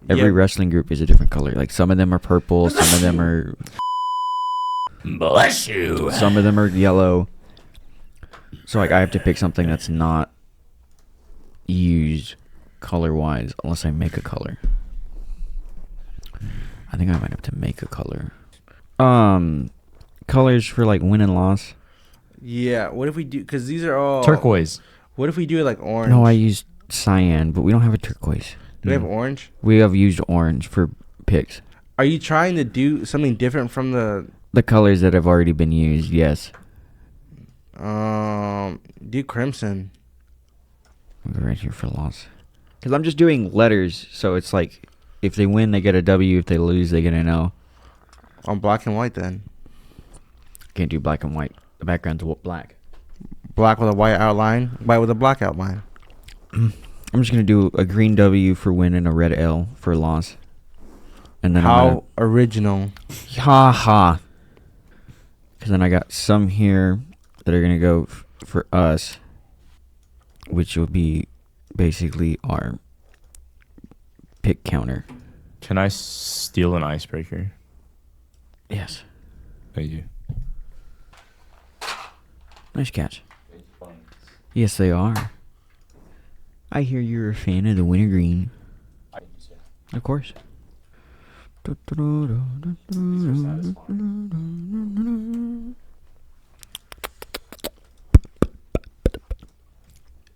Every wrestling group is a different color. Like some of them are purple, some of them are Bless you. some of them are yellow. So like I have to pick something that's not used color wise unless I make a color. I think I might have to make a color. Colors for like win and loss. Yeah. What if we do? Because these are all Turquoise. What if we do it like orange? No, I used cyan, but we don't have a turquoise. Do we have orange? We have used orange for picks. Are you trying to do something different from The colors that have already been used, yes. do crimson? I'll go right here for loss. Because I'm just doing letters, so it's like if they win, they get a W. If they lose, they get an L. On black and white then. Can't do black and white. The background's black. Black with a white outline, white with a black outline. I'm just going to do a green W for win and a red L for loss. And then How original. Ha ha. Because then I got some here that are going to go for us, which will be basically our pick counter. Can I steal an icebreaker? Yes. Thank you. Nice catch. Yes, they are. I hear you're a fan of the wintergreen. Of course.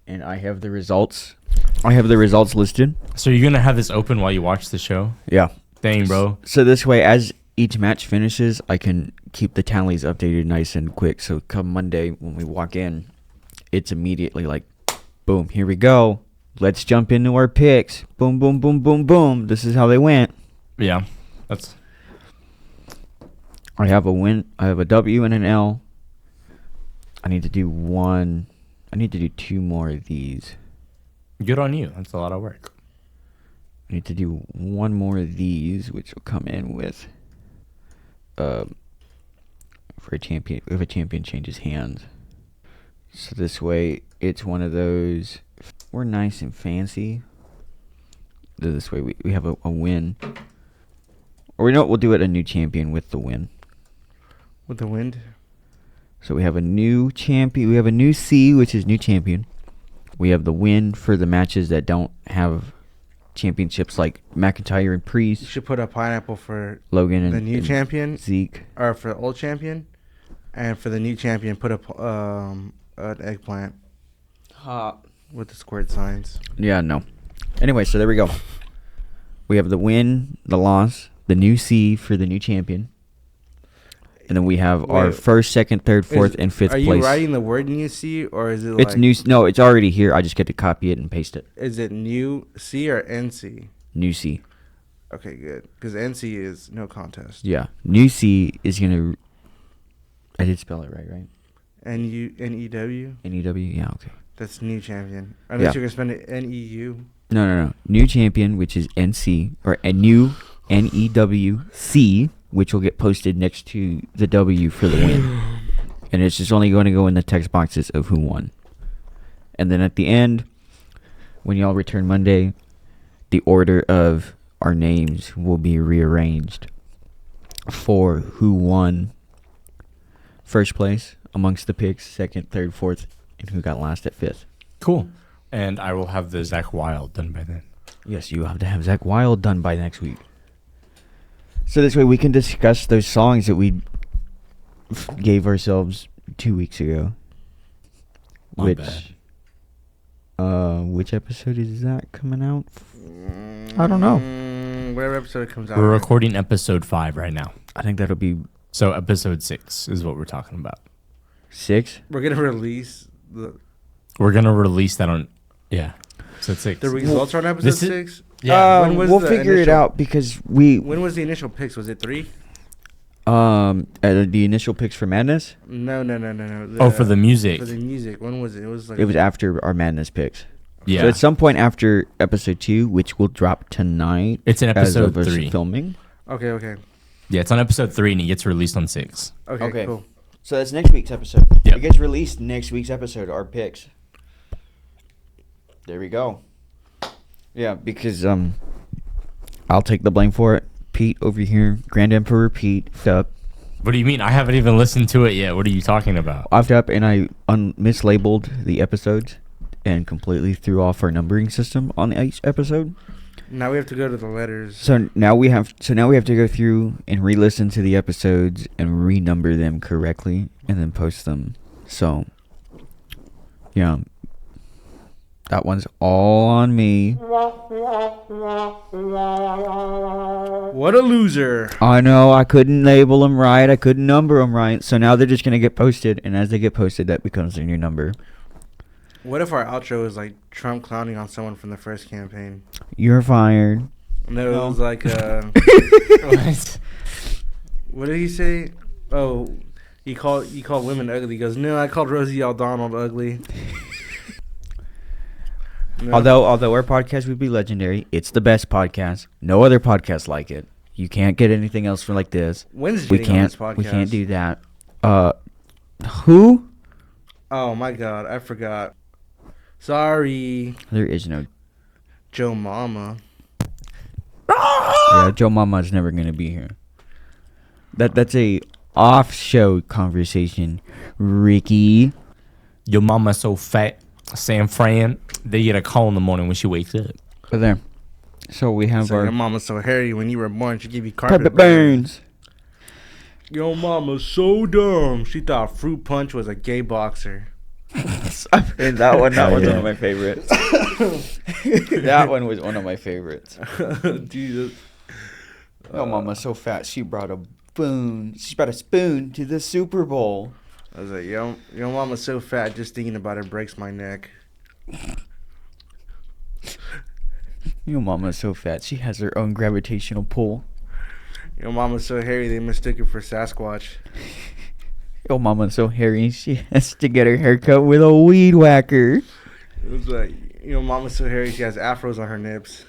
And I have the results. I have the results listed. So you're gonna have this open while you watch the show? Yeah. Dang, bro. So this way, as each match finishes, I can keep the tallies updated nice and quick. So come Monday, when we walk in, it's immediately like, boom, here we go. Let's jump into our picks. Boom, boom, boom, boom, boom. This is how they went. Yeah, that's. I have a win. I have a W and an L. I need to do one. I need to do two more of these. Good on you. That's a lot of work. I need to do one more of these, which will come in with for a champion. If a champion changes hands, so this way it's one of those. We're nice and fancy. This way we have a win. Or we know what, we'll do it a new champion with the win. With the wind? So we have a new champion. We have a new C, which is new champion. We have the win for the matches that don't have championships, like McIntyre and You Priest, should put a pineapple for Logan and the new and champion, Zeke. or for the old champion, and for the new champion, put an eggplant with the squirt signs. Yeah, no. Anyway, so there we go. We have the win, the loss, the new C for the new champion. And then we have our first, second, third, fourth, and fifth place. Are you writing the word new C, or is it It's new. No, it's already here. I just get to copy it and paste it. Is it new C or NC? New C. Okay, good. Because NC is no contest. Yeah. New C is going to... I did spell it right? NEW? N-E-W? Yeah, okay. That's new champion. Unless Yeah. you're going to spend it NEU. No. New champion, which is NC, or a new NEWC, which will get posted next to the W for the win. And it's just only going to go in the text boxes of who won. And then at the end, when y'all return Monday, the order of our names will be rearranged for who won first place amongst the picks, second, third, fourth, and who got last at fifth. Cool. And I will have the Zach Wild done by then. Yes, you have to have Zach Wild done by next week. So this way we can discuss those songs that we gave ourselves 2 weeks ago. My bad. Which episode is that coming out? I don't know. Whatever episode it comes out. We're recording episode 5 right now. I think that'll be So episode 6 is what we're talking about. 6. We're going to release We're going to release that on... Yeah. So 6. the results are on episode this is- 6. Yeah. when was we'll the figure it initial- out because we When was the initial picks? Was it 3? the initial picks for Madness. No. For the music. For the music. When was it? It was like... It was after our Madness picks. Yeah. So at some point after episode 2, which will drop tonight. It's in as episode of us 3. filming. Okay. Yeah, it's on episode 3 and it gets released on 6. Okay, Okay. cool. So that's next week's episode. Yep. It gets released next week's episode, our picks. There we go. Yeah, because I'll take the blame for it. Pete over here, Grand Emperor Pete, up. What do you mean? I haven't even listened to it yet. What are you talking about? I've up and I mislabeled the episodes and completely threw off our numbering system on each episode. Now we have to go to the letters. So now we have to go through and re-listen to the episodes and renumber them correctly and then post them. So yeah, that one's all on me. What a loser. I know, I couldn't label them right. I couldn't number them right. So now they're just going to get posted. And as they get posted, that becomes their new number. What if our outro is like Trump clowning on someone from the first campaign? You're fired. And then it was like, What? what did he say? Oh, you called women ugly. He goes, no, I called Rosie O'Donnell ugly. No. Although our podcast would be legendary, it's the best podcast. No other podcast like it. You can't get anything else for like this. When's We getting on this can't. podcast? We can't do that. Who? Oh my God, I forgot. Sorry, There is no. Joe Mama. Yeah, Joe Mama is never gonna be here. That's a off-show conversation, Ricky. Your mama's so fat, San Fran. They get a call in the morning when she wakes up. But there. So we have So our your mama's so hairy when you were born, she gave you carpet carpet burns. burns. Your mama's so dumb. She thought Fruit Punch was a gay boxer. And that one's Yeah. one of my favorites. That one was one of my favorites. Jesus. Oh, Mama's so fat. She brought a spoon. She brought a spoon to the Super Bowl. I was like, yo, your mama's so fat, just thinking about it breaks my neck. Your Mama's so fat. She has her own gravitational pull. Your mama's so hairy, they mistook it for Sasquatch. Your Mama's so hairy. She has to get her hair cut with a weed whacker. It was like, your mama's so hairy, she has afros on her nips.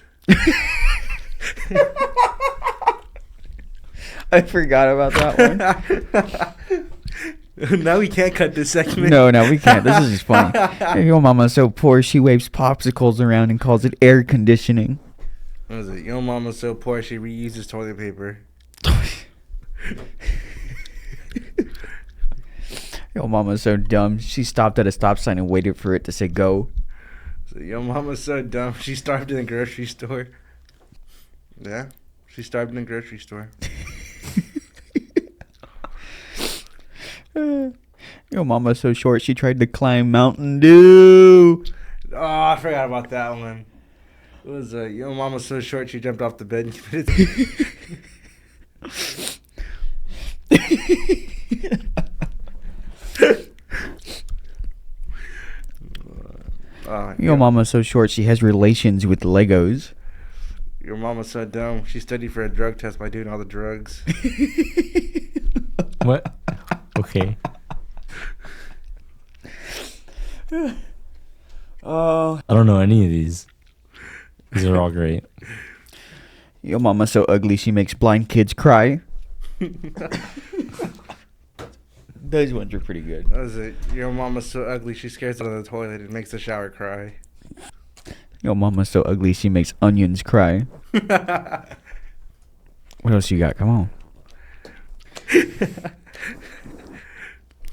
I forgot about that one. Now we can't cut this segment. No, we can't. This is just funny. Your Mama's so poor, she waves popsicles around and calls it air conditioning. What was it? Your mama's so poor, she reuses toilet paper. Your Mama's so dumb, she stopped at a stop sign and waited for it to say go. So your mama's so dumb, she starved in a grocery store. Yeah, she starved in a grocery store. Your Mama's so short, she tried to climb Mountain Dew. Oh, I forgot about that one. It was your mama's so short, she jumped off the bed and committed. Your Mama's so short, she has relations with Legos. Your mama's so dumb, she studied for a drug test by doing all the drugs. What? Okay. Oh. I don't know any of these. These are all great. Your Mama's so ugly, she makes blind kids cry. Those ones are pretty good. That was it. Your mama's so ugly, she scares out of the toilet and makes the shower cry. Your Mama's so ugly, she makes onions cry. What else you got? Come on.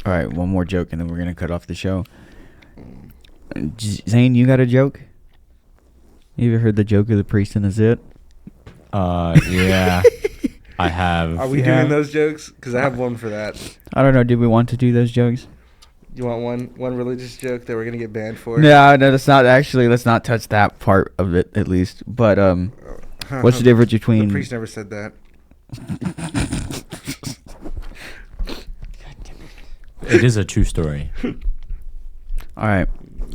All right, one more joke, and then we're gonna cut off the show. Zayn, you got a joke? You ever heard the joke of the priest and the zit? Yeah. I have. Are we Yeah. doing those jokes? Because I have one for that. I don't know. Did we want to do those jokes? You want one religious joke that we're gonna get banned for? No, that's not actually. Let's not touch that part of it, at least. But what's the difference between? The priest never said that. It is a true story. All right.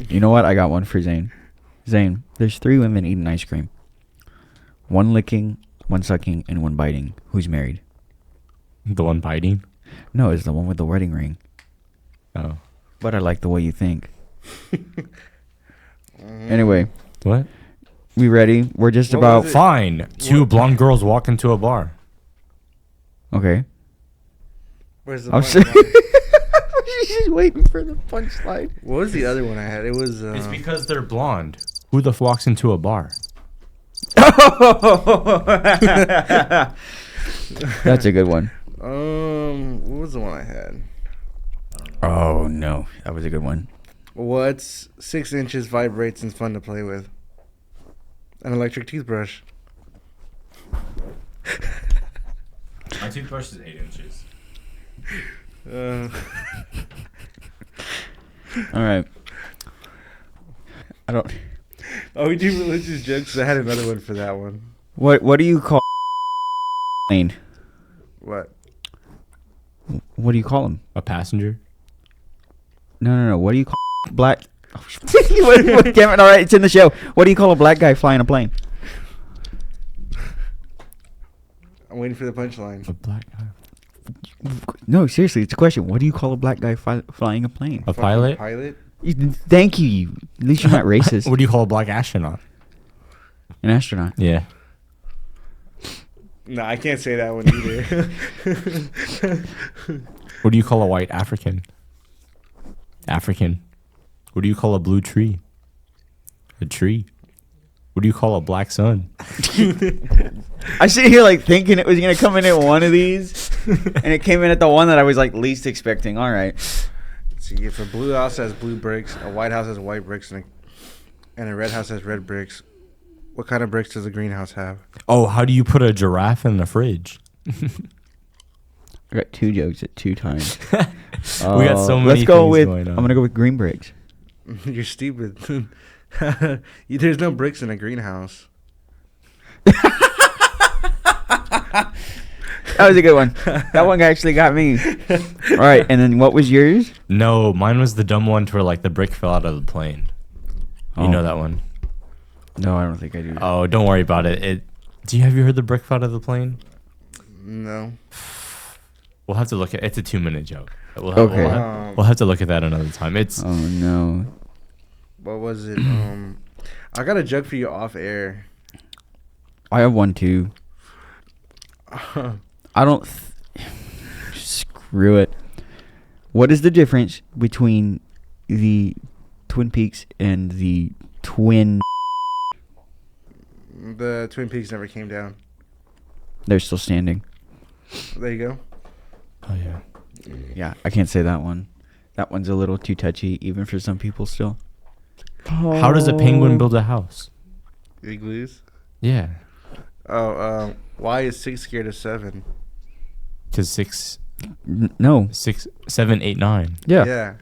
You know what? I got one for Zayn. Zayn, there's 3 women eating ice cream. 1 licking, 1 sucking, and 1 biting. Who's married? The one biting? No, it's the one with the wedding ring. Oh. But I like the way you think. Anyway, What? we ready? We're just What about... was it? Fine. 2 blonde girls walk into a bar. Okay. Where's the I'm point, sorry. Mom? He's just waiting for the punchline. What was the other one I had? It was. It's because they're blonde. Who the f walks into a bar? That's a good one. What was the one I had? Oh no, that was a good one. What's 6 inches, vibrates, and fun to play with? An electric toothbrush. My toothbrush is 8 inches. All right. I don't. Oh, we do religious jokes. I had another one for that one. What do you call plane? What? What do you call him? A passenger? No. What do you call black? Oh, damn it! All right, it's in the show. What do you call a black guy flying a plane? I'm waiting for the punchline. A black guy. No, seriously, it's a question. What do you call a black guy flying a plane? A Fucking pilot? Pilot? Thank you. At least you're not racist. What do you call a black astronaut? An astronaut. Yeah. No, I can't say that one either. What do you call a white African? African. What do you call a blue tree? A tree. What do you call a black sun? I sit here like thinking it was gonna come in at one of these, and it came in at the one that I was like least expecting. All right. See, if a blue house has blue bricks, a white house has white bricks, and a red house has red bricks, what kind of bricks does a greenhouse have? Oh, how do you put a giraffe in the fridge? I got 2 jokes at 2 times. We got so many Let's go things with. going on. I'm gonna go with green bricks. You're stupid. There's no bricks in a greenhouse. That was a good one. That one actually got me. All right, and then what was yours? No, mine was the dumb one to where like the brick fell out of the plane. You Oh. know that one? No, I don't think I do. Oh, don't worry about it. Have you heard the brick fell out of the plane? No. We'll have to look at. It's a 2-minute joke. Okay. We'll have to look at that another time. It's Oh no. What was it? I got a joke for you off air. I have one too. I don't. Screw it. What is the difference between the Twin Peaks and the Twin? The Twin Peaks never came down. They're still standing. There you go. oh yeah. Yeah, I can't say that one. That one's a little too touchy, even for some people still. How does a penguin build a house? Igloos. Yeah, Oh, why is 6 scared of 7? because 6, No. 6, 7, 8, 9. Yeah. Yeah.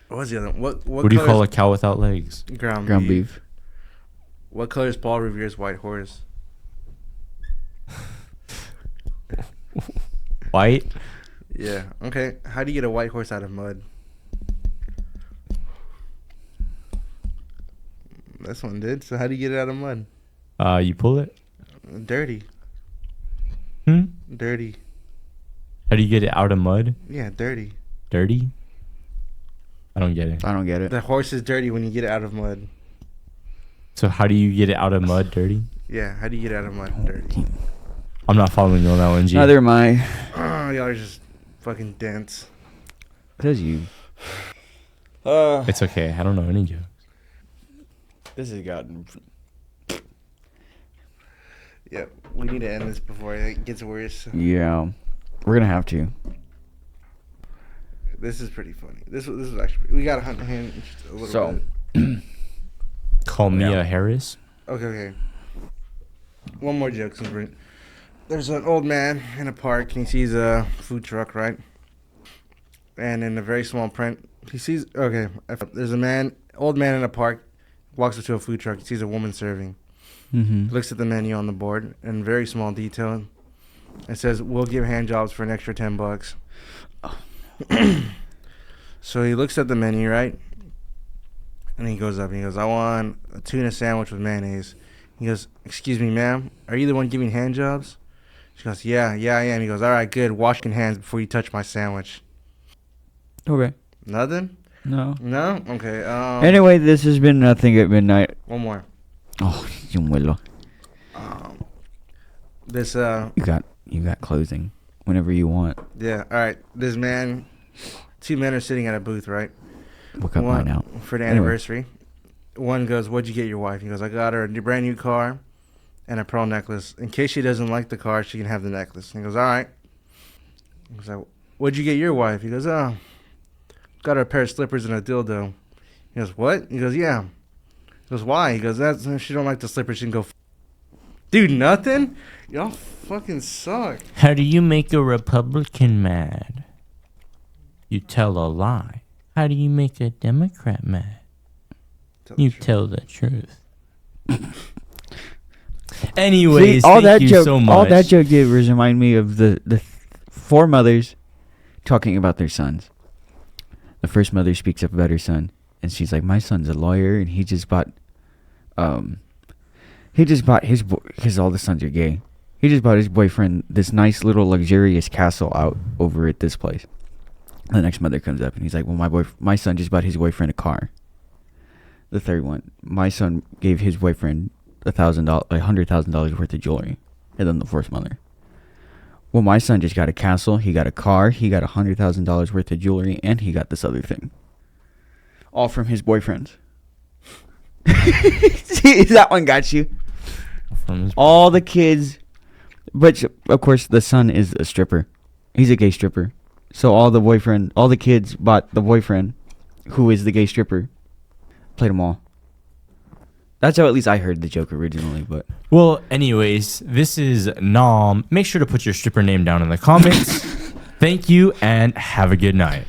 What was the other one? What do you call a cow without legs? ground beef? What color is Paul Revere's white horse? White. Yeah. Okay. How do you get a white horse out of mud? This one did. So how do you get it out of mud? You pull it. Dirty. Dirty. How do you get it out of mud? Yeah, dirty. Dirty. I don't get it. I don't get it. The horse is dirty when you get it out of mud. So how do you get it out of mud? Dirty. Yeah. How do you get it out of mud? Dirty. I'm not following you on that one, G. Neither am I. Oh, y'all are just fucking dense. Says you. It's okay. I don't know any jokes. This has gotten. Yep. We need to end this before it gets worse. Yeah, we're gonna have to. This is pretty funny. This was actually. We got to hunt him just a little So. bit. Call Mia Yeah. Harris. Okay. One more joke. Since there's an old man in a park and he sees a food truck, right? And in a very small print, he sees. Okay, there's a old man in a park, walks up to a food truck. He sees a woman serving. Mm-hmm. Looks at the menu on the board in very small detail. It says, "We'll give hand jobs for an extra $10." So he looks at the menu, right? And he goes up and he goes, "I want a tuna sandwich with mayonnaise." He goes, "Excuse me, ma'am, are you the one giving hand jobs?" She goes, Yeah, I am." He goes, "All right, good. Wash your hands before you touch my sandwich." Okay. Nothing? No. No? Okay. Anyway, this has been Nothing at Midnight. One more. Oh, you willow. This You got closing. whenever you want. Yeah. All right. This man, 2 men are sitting at a booth, right? We'll cut mine out. For the Anyway. anniversary. One goes, "What'd you get your wife?" He goes, "I got her a brand new car and a pearl necklace. In case she doesn't like the car, she can have the necklace." He goes, "All right." He goes, "What'd you get your wife?" He goes, "Oh, got her a pair of slippers and a dildo." He goes, "What?" He goes, "Yeah." He goes, "Why?" He goes, "That's if she don't like the slippers, she can go." Dude, nothing. Y'all fucking suck. How do you make a Republican mad? You tell a lie. How do you make a Democrat mad? You tell the truth. Anyways, See, all thank that you joke, so much. all that joke did was remind me of the 4 mothers talking about their sons. The first mother speaks up about her son, and she's like, "My son's a lawyer, and he just bought his because all the sons are gay. He just bought his boyfriend this nice little luxurious castle out over at this place." The next mother comes up, and he's like, "Well, my son just bought his boyfriend a car." The third one, "My son gave his boyfriend $100,000 worth of jewelry." And then the fourth mother, "Well, my son just got a castle. He got a car. He got $100,000 worth of jewelry, and he got this other thing. All from his boyfriends." See, that one got you. All the kids, but of course the son is a stripper. He's a gay stripper. So all the kids bought the boyfriend, who is the gay stripper. Played them all. That's how at least I heard the joke originally, but... Well, anyways, this is Nom. Make sure to put your stripper name down in the comments. Thank you, and have a good night.